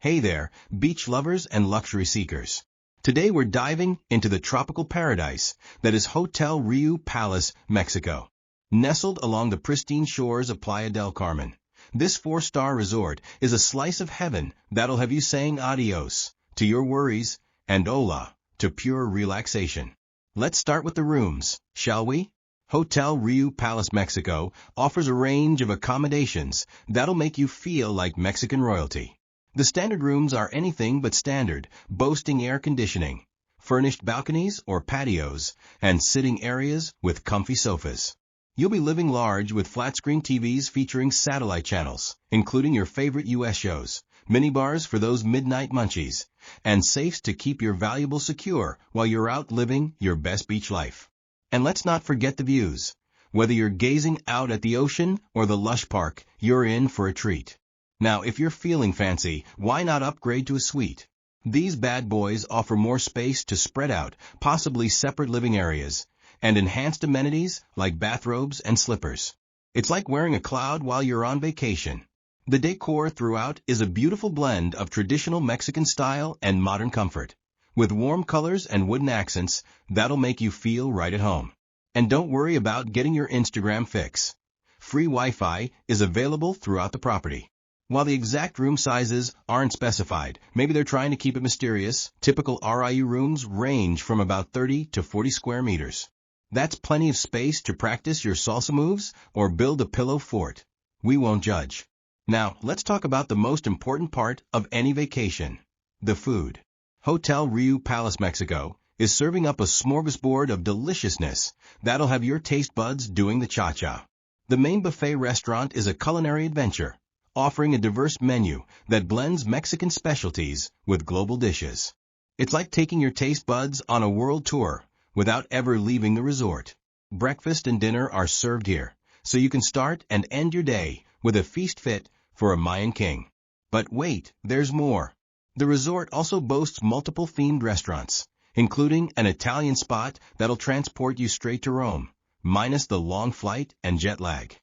Hey there, beach lovers and luxury seekers. Today we're diving into the tropical paradise that is Hotel Riu Palace Mexico. Nestled along the pristine shores of Playa del Carmen, this 4-star resort is a slice of heaven that'll have you saying adios to your worries and hola to pure relaxation. Let's start with the rooms, shall we? Hotel Riu Palace Mexico offers a range of accommodations that'll make you feel like Mexican royalty. The standard rooms are anything but standard, boasting air conditioning, furnished balconies or patios, and sitting areas with comfy sofas. You'll be living large with flat-screen TVs featuring satellite channels, including your favorite U.S. shows, minibars for those midnight munchies, and safes to keep your valuables secure while you're out living your best beach life. And let's not forget the views. Whether you're gazing out at the ocean or the lush park, you're in for a treat. Now, if you're feeling fancy, why not upgrade to a suite? These bad boys offer more space to spread out, possibly separate living areas, and enhanced amenities like bathrobes and slippers. It's like wearing a cloud while you're on vacation. The decor throughout is a beautiful blend of traditional Mexican style and modern comfort. With warm colors and wooden accents, that'll make you feel right at home. And don't worry about getting your Instagram fix. Free Wi-Fi is available throughout the property. While the exact room sizes aren't specified, maybe they're trying to keep it mysterious, typical RIU rooms range from about 30 to 40 square meters. That's plenty of space to practice your salsa moves or build a pillow fort. We won't judge. Now, let's talk about the most important part of any vacation, the food. Hotel Riu Palace Mexico is serving up a smorgasbord of deliciousness that'll have your taste buds doing the cha-cha. The main buffet restaurant is a culinary adventure, offering a diverse menu that blends Mexican specialties with global dishes. It's like taking your taste buds on a world tour without ever leaving the resort. Breakfast and dinner are served here, so you can start and end your day with a feast fit for a Mayan king. But wait, there's more. The resort also boasts multiple themed restaurants, including an Italian spot that'll transport you straight to Rome, minus the long flight and jet lag.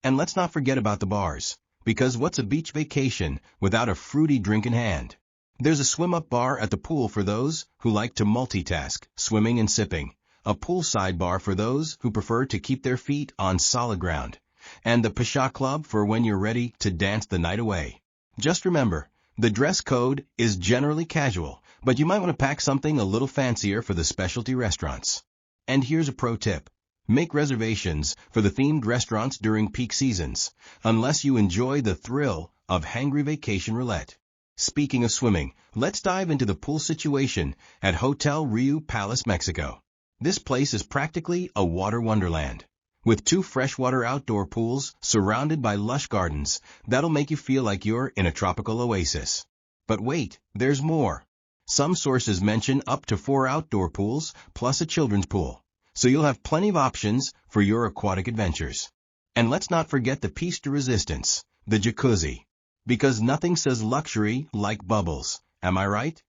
And let's not forget about the bars, because what's a beach vacation without a fruity drink in hand? There's a swim-up bar at the pool for those who like to multitask, swimming and sipping, a poolside bar for those who prefer to keep their feet on solid ground, and the Pasha Club for when you're ready to dance the night away. Just remember, the dress code is generally casual, but you might want to pack something a little fancier for the specialty restaurants. And here's a pro tip. Make reservations for the themed restaurants during peak seasons, unless you enjoy the thrill of hangry vacation roulette. Speaking of swimming, let's dive into the pool situation at Hotel Riu Palace Mexico. This place is practically a water wonderland. With 2 freshwater outdoor pools surrounded by lush gardens, that'll make you feel like you're in a tropical oasis. But wait, there's more. Some sources mention up to 4 outdoor pools plus a children's pool, so you'll have plenty of options for your aquatic adventures. And let's not forget the piece de resistance, the jacuzzi. Because nothing says luxury like bubbles, am I right?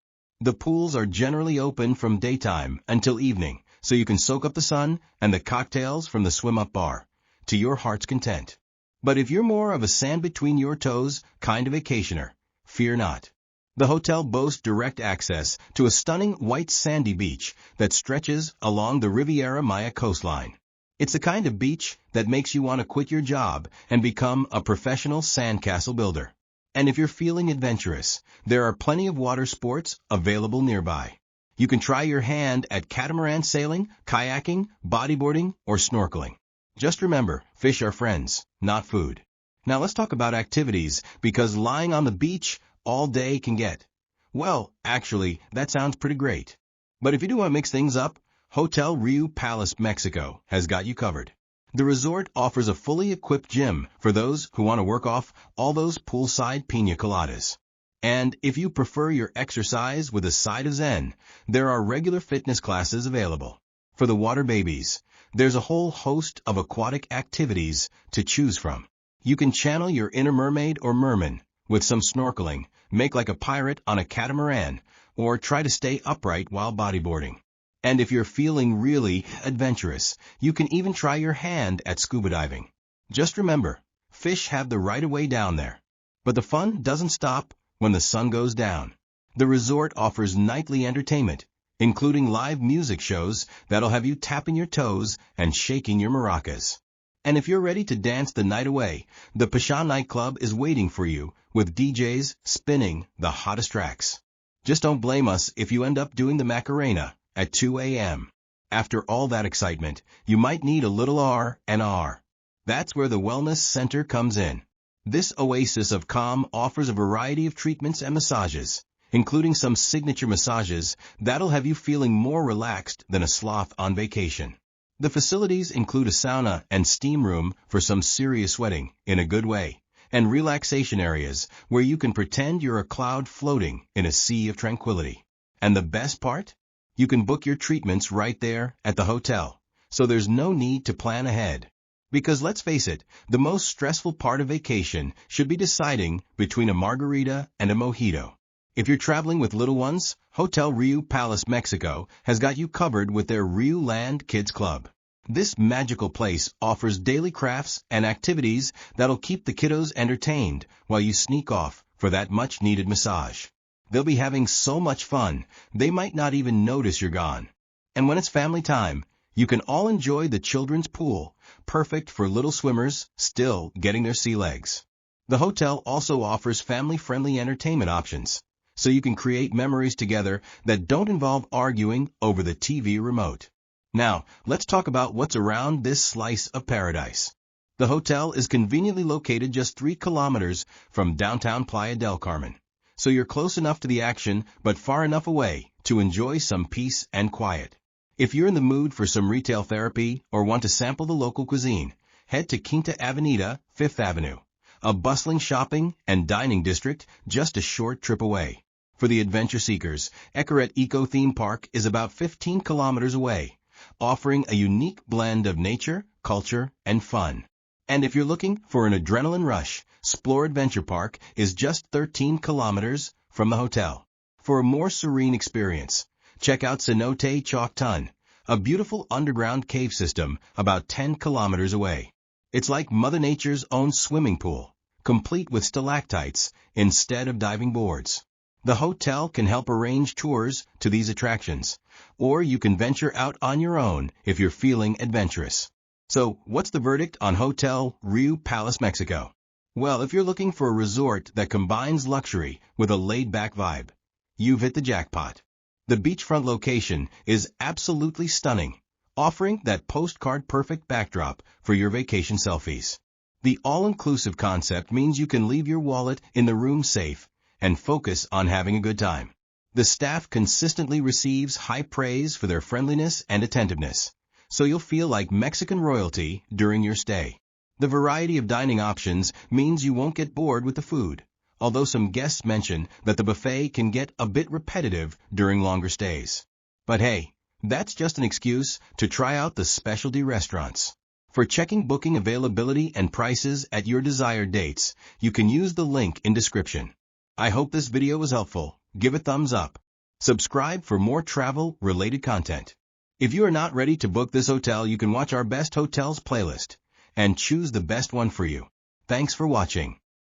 The pools are generally open from daytime until evening, so you can soak up the sun and the cocktails from the swim-up bar, to your heart's content. But if you're more of a sand-between-your-toes kind of vacationer, fear not. The hotel boasts direct access to a stunning white sandy beach that stretches along the Riviera Maya coastline. It's the kind of beach that makes you want to quit your job and become a professional sandcastle builder. And if you're feeling adventurous, there are plenty of water sports available nearby. You can try your hand at catamaran sailing, kayaking, bodyboarding, or snorkeling. Just remember, fish are friends, not food. Now let's talk about activities, because lying on the beach all day can get, well, actually, that sounds pretty great. But if you do want to mix things up, Hotel Riu Palace Mexico has got you covered. The resort offers a fully equipped gym for those who want to work off all those poolside pina coladas. And if you prefer your exercise with a side of zen, there are regular fitness classes available. For the water babies, there's a whole host of aquatic activities to choose from. You can channel your inner mermaid or merman with some snorkeling, make like a pirate on a catamaran, or try to stay upright while bodyboarding. And if you're feeling really adventurous, you can even try your hand at scuba diving. Just remember, fish have the right of way down there. But the fun doesn't stop when the sun goes down. The resort offers nightly entertainment, including live music shows that'll have you tapping your toes and shaking your maracas. And if you're ready to dance the night away, the Pasha nightclub is waiting for you with DJs spinning the hottest tracks. Just don't blame us if you end up doing the Macarena at 2 a.m. After all that excitement, you might need a little R&R. That's where the Wellness Center comes in. This oasis of calm offers a variety of treatments and massages, including some signature massages that'll have you feeling more relaxed than a sloth on vacation. The facilities include a sauna and steam room for some serious sweating in a good way, and relaxation areas where you can pretend you're a cloud floating in a sea of tranquility. And the best part? You can book your treatments right there at the hotel, so there's no need to plan ahead. Because let's face it, the most stressful part of vacation should be deciding between a margarita and a mojito. If you're traveling with little ones, Hotel Riu Palace Mexico has got you covered with their Riu Land Kids Club. This magical place offers daily crafts and activities that'll keep the kiddos entertained while you sneak off for that much-needed massage. They'll be having so much fun, they might not even notice you're gone. And when it's family time, you can all enjoy the children's pool, perfect for little swimmers still getting their sea legs. The hotel also offers family-friendly entertainment options, so you can create memories together that don't involve arguing over the TV remote. Now, let's talk about what's around this slice of paradise. The hotel is conveniently located just 3 kilometers from downtown Playa del Carmen, so you're close enough to the action but far enough away to enjoy some peace and quiet. If you're in the mood for some retail therapy or want to sample the local cuisine, head to Quinta Avenida, 5th Avenue, a bustling shopping and dining district just a short trip away. For the adventure seekers, Eckerett Eco Theme Park is about 15 kilometers away, offering a unique blend of nature, culture, and fun. And if you're looking for an adrenaline rush, Splore Adventure Park is just 13 kilometers from the hotel. For a more serene experience, check out Cenote Chalk Tun, a beautiful underground cave system about 10 kilometers away. It's like Mother Nature's own swimming pool, complete with stalactites instead of diving boards. The hotel can help arrange tours to these attractions, or you can venture out on your own if you're feeling adventurous. So, what's the verdict on Hotel Riu Palace Mexico? Well, if you're looking for a resort that combines luxury with a laid-back vibe, you've hit the jackpot. The beachfront location is absolutely stunning, offering that postcard-perfect backdrop for your vacation selfies. The all-inclusive concept means you can leave your wallet in the room safe and focus on having a good time. The staff consistently receives high praise for their friendliness and attentiveness, so you'll feel like Mexican royalty during your stay. The variety of dining options means you won't get bored with the food, although some guests mention that the buffet can get a bit repetitive during longer stays. But hey, that's just an excuse to try out the specialty restaurants. For checking booking availability and prices at your desired dates, you can use the link in description. I hope this video was helpful. Give a thumbs up. Subscribe for more travel-related content. If you are not ready to book this hotel, you can watch our Best Hotels playlist and choose the best one for you. Thanks for watching.